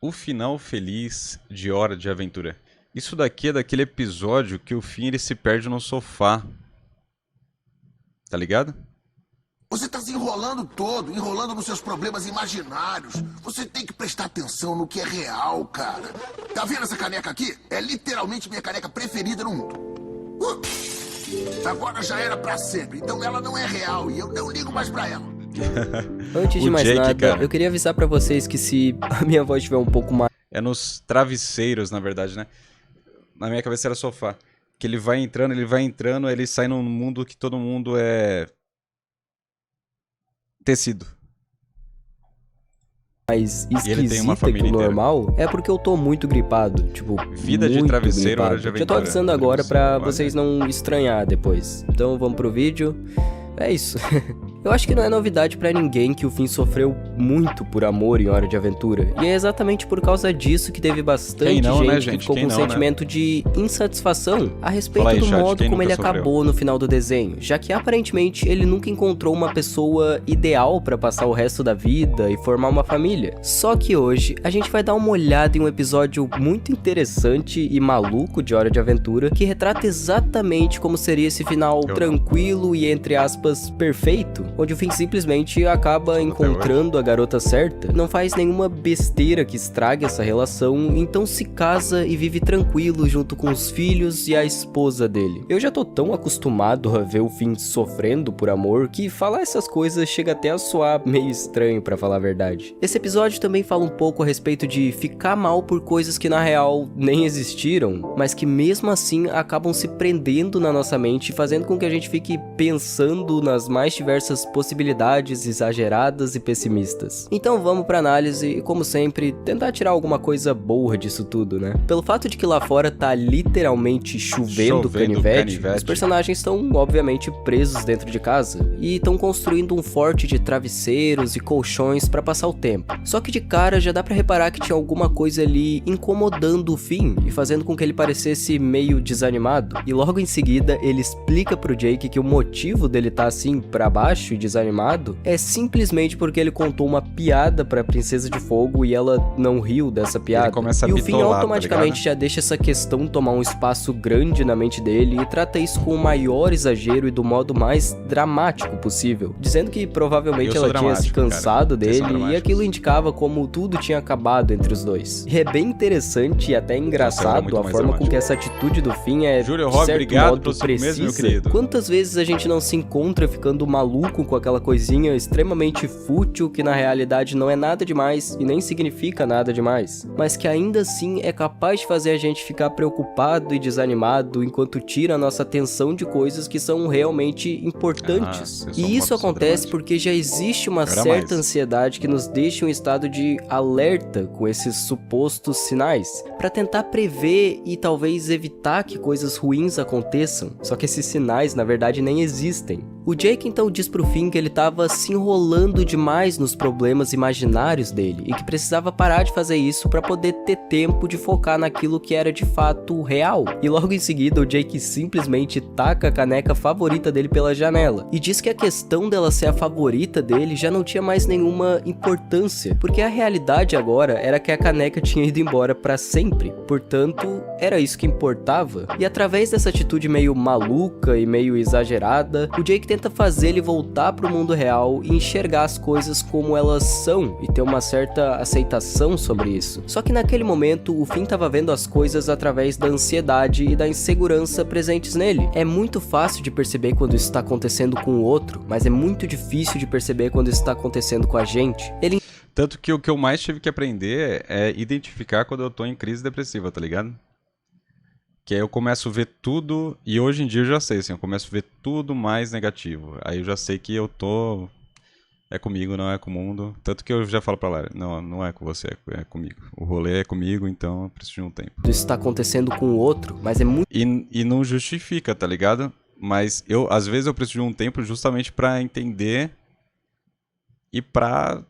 O final feliz de Hora de Aventura. Isso daqui é daquele episódio que o Finn ele se perde no sofá. Tá ligado? Você tá se enrolando todo, enrolando nos seus problemas imaginários. Você tem que prestar atenção no que é real, cara. Tá vendo essa caneca aqui? É literalmente minha caneca preferida no mundo. Agora já era pra sempre, então ela não é real e eu não ligo mais pra ela. Antes de O mais Jake, nada, cara. eu queria avisar pra vocês que se a minha voz estiver um pouco mais É nos travesseiros, na verdade, né? Na minha cabeça era sofá. Que ele vai entrando, aí ele sai num mundo que todo mundo é tecido. E ele tem uma esquisita que família o inteira. normal, é porque eu tô muito gripado, tipo, Vida de muito travesseiro, gripado. Hora de Já tô Aventura. avisando agora pra Olha. vocês não estranhar depois. Então vamos pro vídeo. É isso. Eu acho que não é novidade pra ninguém que o Finn sofreu muito por amor em Hora de Aventura. E é exatamente por causa disso que teve bastante Quem não, gente, né, que gente? ficou Quem com um não, né? sentimento de insatisfação a respeito Fala aí, do chat, modo quem como ele nunca sofreu? acabou no final do desenho, já que aparentemente ele nunca encontrou uma pessoa ideal pra passar o resto da vida e formar uma família. Só que hoje a gente vai dar uma olhada em um episódio muito interessante e maluco de Hora de Aventura que retrata exatamente como seria esse final não. tranquilo e entre aspas perfeito, onde o Finn simplesmente acaba encontrando a garota certa, não faz nenhuma besteira que estrague essa relação, então se casa e vive tranquilo junto com os filhos e a esposa dele. Eu já tô tão acostumado a ver o Finn sofrendo por amor que falar essas coisas chega até a soar meio estranho, pra falar a verdade. Esse episódio também fala um pouco a respeito de ficar mal por coisas que na real nem existiram, mas que mesmo assim acabam se prendendo na nossa mente, fazendo com que a gente fique pensando nas mais diversas possibilidades exageradas e pessimistas. Então vamos pra análise e, como sempre, tentar tirar alguma coisa boa disso tudo, né? Pelo fato de que lá fora tá literalmente chovendo canivete, os personagens estão obviamente presos dentro de casa e estão construindo um forte de travesseiros e colchões pra passar o tempo. Só que de cara já dá pra reparar que tinha alguma coisa ali incomodando o Finn e fazendo com que ele parecesse meio desanimado. E logo em seguida ele explica pro Jake que o motivo dele tá assim pra baixo e desanimado é simplesmente porque ele contou uma piada pra Princesa de Fogo e ela não riu dessa piada. Ele começa a E o Finn bitolar, tá automaticamente ligado? já deixa essa questão tomar um espaço grande na mente dele e trata isso com o maior exagero e do modo mais dramático possível, dizendo que provavelmente Eu sou ela tinha se dramático, cara. cansado Vocês são dele e dramáticos. aquilo indicava como tudo tinha acabado entre os dois. E é bem interessante e até Nossa, era engraçado muito a mais forma com dramático. que essa atitude do Finn é Júlio de Rob, certo obrigado modo pelo seu mês, meu precisa. querido. Quantas vezes a gente não se encontra ficando maluco com aquela coisinha extremamente fútil que na realidade não é nada demais e nem significa nada demais, mas que ainda assim é capaz de fazer a gente ficar preocupado e desanimado enquanto tira a nossa atenção de coisas que são realmente importantes. eu sou uma E isso pessoa acontece dramática. porque já existe uma Era certa mais. ansiedade que nos deixa em um estado de alerta com esses supostos sinais, para tentar prever e talvez evitar que coisas ruins aconteçam, só que esses sinais na verdade nem existem. O Jake então diz pro Finn que ele tava se enrolando demais nos problemas imaginários dele e que precisava parar de fazer isso para poder ter tempo de focar naquilo que era de fato real. E logo em seguida o Jake simplesmente taca a caneca favorita dele pela janela e diz que a questão dela ser a favorita dele já não tinha mais nenhuma importância, porque a realidade agora era que a caneca tinha ido embora para sempre, portanto era isso que importava. E através dessa atitude meio maluca e meio exagerada, o Jake tenta fazer ele voltar pro mundo real e enxergar as coisas como elas são e ter uma certa aceitação sobre isso. Só que naquele momento o Finn tava vendo as coisas através da ansiedade e da insegurança presentes nele. É muito fácil de perceber quando isso tá acontecendo com o outro, mas é muito difícil de perceber quando isso tá acontecendo com a gente. Ele Tanto que o que eu mais tive que aprender é identificar quando eu tô em crise depressiva, tá ligado? Que aí eu começo a ver tudo, e hoje em dia eu já sei, assim, eu começo a ver tudo mais negativo. Aí eu já sei que eu tô... É comigo, não é com o mundo. Tanto que eu já falo pra Lara, não, não é com você, é comigo. O rolê é comigo, então eu preciso de um tempo. isso tá acontecendo com o outro, mas é muito E não justifica, tá ligado? Mas eu, às vezes eu preciso de um tempo justamente pra entender e pra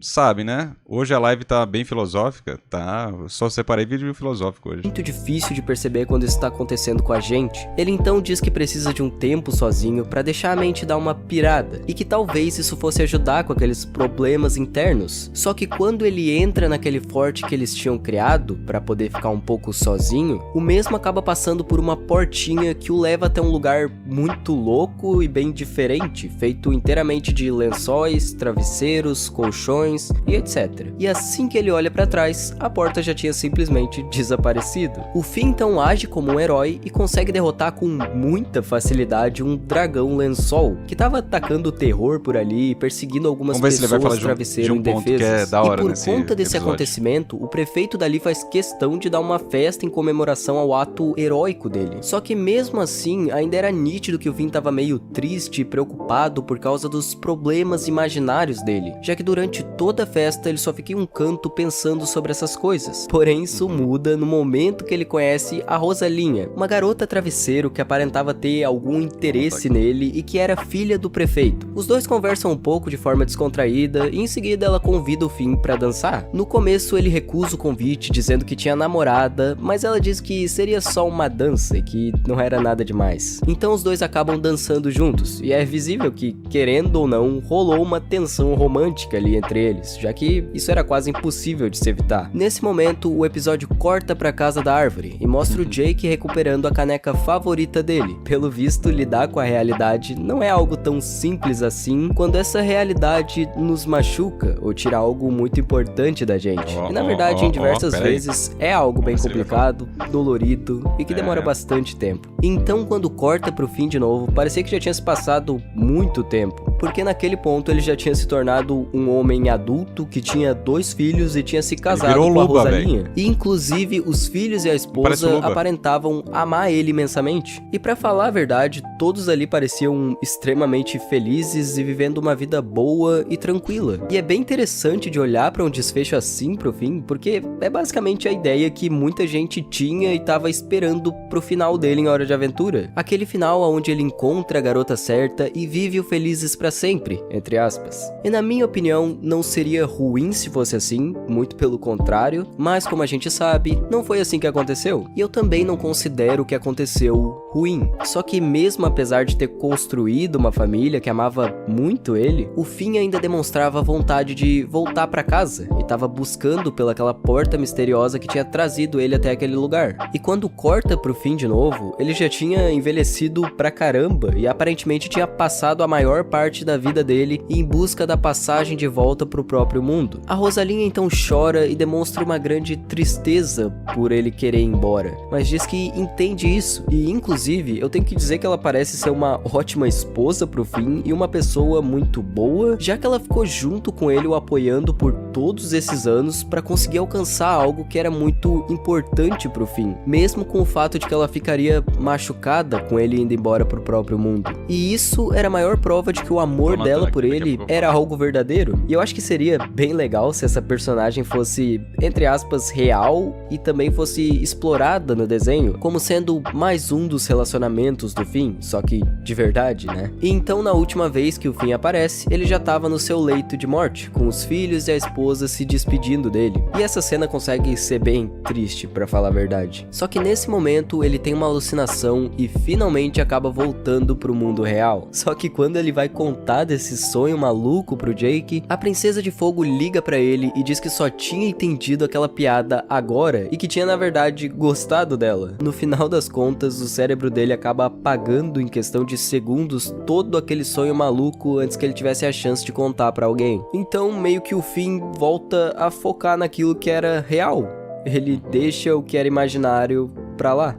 sabe, né? Hoje a live tá bem filosófica, tá? Eu só separei vídeo filosófico hoje. Muito difícil de perceber quando isso tá acontecendo com a gente. Ele então diz que precisa de um tempo sozinho pra deixar a mente dar uma pirada, e que talvez isso fosse ajudar com aqueles problemas internos. Só que quando ele entra naquele forte que eles tinham criado, pra poder ficar um pouco sozinho, o mesmo acaba passando por uma portinha que o leva até um lugar muito louco e bem diferente, feito inteiramente de lençóis, travesseiros, colchões e etc. E assim que ele olha pra trás, a porta já tinha simplesmente desaparecido. O Finn então age como um herói e consegue derrotar com muita facilidade um dragão lençol, que tava atacando o terror por ali, perseguindo algumas pessoas travesseiro indefesas. E por conta desse acontecimento, o prefeito dali faz questão de dar uma festa em comemoração ao ato heróico dele. Só que mesmo assim, ainda era nítido que o Finn tava meio triste e preocupado por causa dos problemas imaginários dele, já que durante toda a festa ele só fica em um canto pensando sobre essas coisas. Porém, isso muda no momento que ele conhece a Rosalinha, uma garota travesseiro que aparentava ter algum interesse nele e que era filha do prefeito. Os dois conversam um pouco de forma descontraída e em seguida ela convida o Finn pra dançar. No começo ele recusa o convite, dizendo que tinha namorada, mas ela diz que seria só uma dança e que não era nada demais. Então os dois acabam dançando juntos, e é visível que, querendo ou não, rolou uma tensão romântica ali entre eles, já que isso era quase impossível de se evitar. Nesse momento, o episódio corta pra casa da árvore e mostra o Jake recuperando a caneca favorita dele. Pelo visto, lidar com a realidade não é algo tão simples assim quando essa realidade nos machuca ou tira algo muito importante da gente. E na verdade, em diversas vezes, é algo bem complicado, dolorido e que demora bastante tempo. Então, quando corta pro Finn de novo, parecia que já tinha se passado muito tempo, porque naquele ponto ele já tinha se tornado um homem adulto que tinha 2 filhos e tinha se casado com a Rosalinha. E inclusive os filhos e a esposa aparentavam amar ele imensamente. E pra falar a verdade, todos ali pareciam extremamente felizes e vivendo uma vida boa e tranquila. E é bem interessante de olhar pra um desfecho assim pro fim, porque é basicamente a ideia que muita gente tinha e tava esperando pro final dele em Hora de Aventura. Aquele final onde ele encontra a garota certa e vive o felizes pra sempre, entre aspas. E na minha opinião, não seria ruim se fosse assim, muito pelo contrário, mas como a gente sabe, não foi assim que aconteceu. E eu também não considero o que aconteceu ruim. Só que mesmo apesar de ter construído uma família que amava muito ele, o Finn ainda demonstrava vontade de voltar pra casa e tava buscando pelaquela porta misteriosa que tinha trazido ele até aquele lugar. E quando corta pro Finn de novo, ele já tinha envelhecido pra caramba e aparentemente tinha passado a maior parte da vida dele em busca da passagem de volta pro próprio mundo. A Rosalinha então chora e demonstra uma grande tristeza por ele querer ir embora, mas diz que entende isso. E inclusive, eu tenho que dizer que ela parece ser uma ótima esposa pro Finn e uma pessoa muito boa, já que ela ficou junto com ele o apoiando por todos esses anos para conseguir alcançar algo que era muito importante pro Finn, mesmo com o fato de que ela ficaria machucada com ele indo embora pro próprio mundo. E isso era a maior prova de que o amor dela por ele era algo verdadeiro. E eu acho que seria bem legal se essa personagem fosse, entre aspas, real e também fosse explorada no desenho como sendo mais um dos relacionamentos do Finn, só que de verdade, né? E então na última vez que o Finn aparece, ele já tava no seu leito de morte, com os filhos e a esposa se despedindo dele. E essa cena consegue ser bem triste, pra falar a verdade. Só que nesse momento ele tem uma alucinação e finalmente acaba voltando pro mundo real. Só que quando ele vai contar desse sonho maluco pro Jake, a Princesa de Fogo liga pra ele e diz que só tinha entendido aquela piada agora e que tinha na verdade gostado dela. No final das contas, o cérebro dele acaba apagando em questão de segundos todo aquele sonho maluco antes que ele tivesse a chance de contar pra alguém. Então meio que o Finn volta a focar naquilo que era real. Ele deixa o que era imaginário pra lá.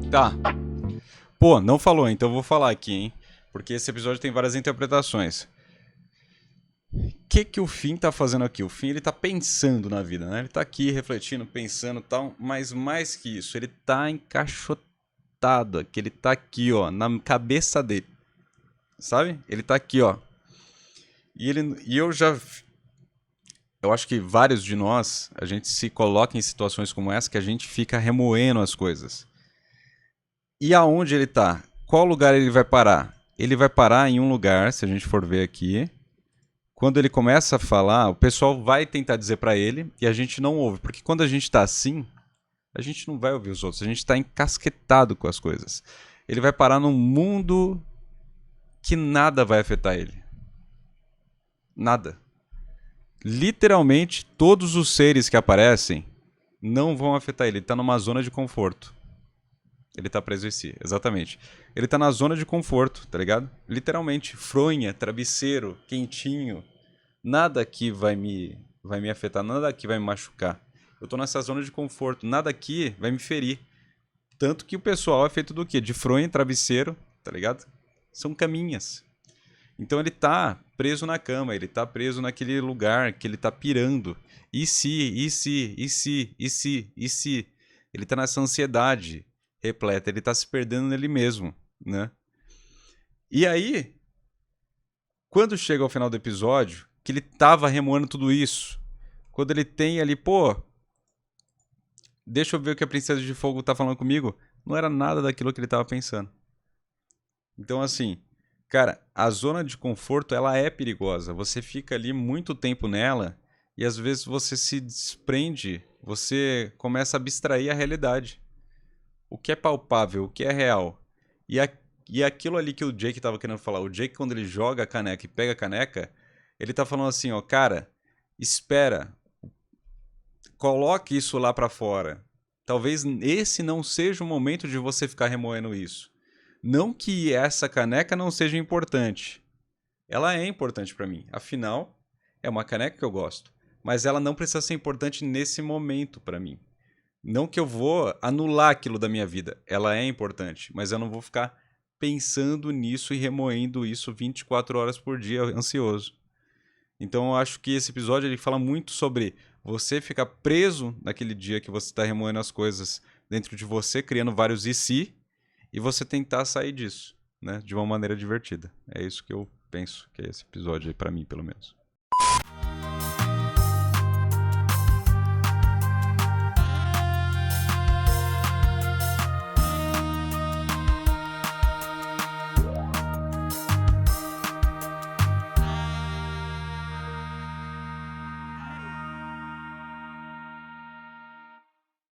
Tá. Pô, não falou, então eu vou falar aqui, hein? Porque esse episódio tem várias interpretações. O que o Finn tá fazendo aqui? O Finn, ele tá pensando na vida, né? Ele tá aqui refletindo, pensando e tal, mas mais que isso, ele tá encaixotado aqui, ele tá aqui, ó, na cabeça dele. Sabe? Ele tá aqui, ó. Eu acho que vários de nós, a gente se coloca em situações como essa que a gente fica remoendo as coisas. E aonde ele tá? Qual lugar ele vai parar? Ele vai parar em um lugar, se a gente for ver aqui, quando ele começa a falar, o pessoal vai tentar dizer pra ele e a gente não ouve. Porque quando a gente tá assim, a gente não vai ouvir os outros. A gente tá encasquetado com as coisas. Ele vai parar num mundo que nada vai afetar ele. Nada. Literalmente, todos os seres que aparecem não vão afetar ele. Ele tá numa zona de conforto. Ele tá preso em si, exatamente. Ele tá na zona de conforto, tá ligado? Literalmente, fronha, travesseiro, quentinho. Nada aqui vai me afetar, nada aqui vai me machucar. Eu tô nessa zona de conforto, nada aqui vai me ferir. Tanto que o pessoal é feito do quê? De fronha e travesseiro, tá ligado? São caminhas. Então ele tá preso na cama, ele tá preso naquele lugar que ele tá pirando. E se? Ele tá nessa ansiedade repleta, ele tá se perdendo nele mesmo, né? E aí, quando chega ao final do episódio, que ele tava remoendo tudo isso, quando ele tem ali, pô, deixa eu ver o que a Princesa de Fogo tá falando comigo, não era nada daquilo que ele tava pensando. Então, assim, cara, a zona de conforto, ela é perigosa. Você fica ali muito tempo nela e às vezes você se desprende, você começa a abstrair a realidade. O que é palpável, o que é real. E aquilo ali que o Jake tava querendo falar, o Jake quando ele joga a caneca e pega a caneca, ele tá falando assim, ó, cara, espera, coloque isso lá pra fora. Talvez esse não seja o momento de você ficar remoendo isso. Não que essa caneca não seja importante. Ela é importante pra mim. Afinal, é uma caneca que eu gosto. Mas ela não precisa ser importante nesse momento pra mim. Não que eu vou anular aquilo da minha vida. Ela é importante. Mas eu não vou ficar pensando nisso e remoendo isso 24 horas por dia ansioso. Então eu acho que esse episódio ele fala muito sobre você ficar preso naquele dia que você está remoendo as coisas dentro de você, criando vários e se, e você tentar sair disso, né, de uma maneira divertida. É isso que eu penso que é esse episódio aí pra mim, pelo menos.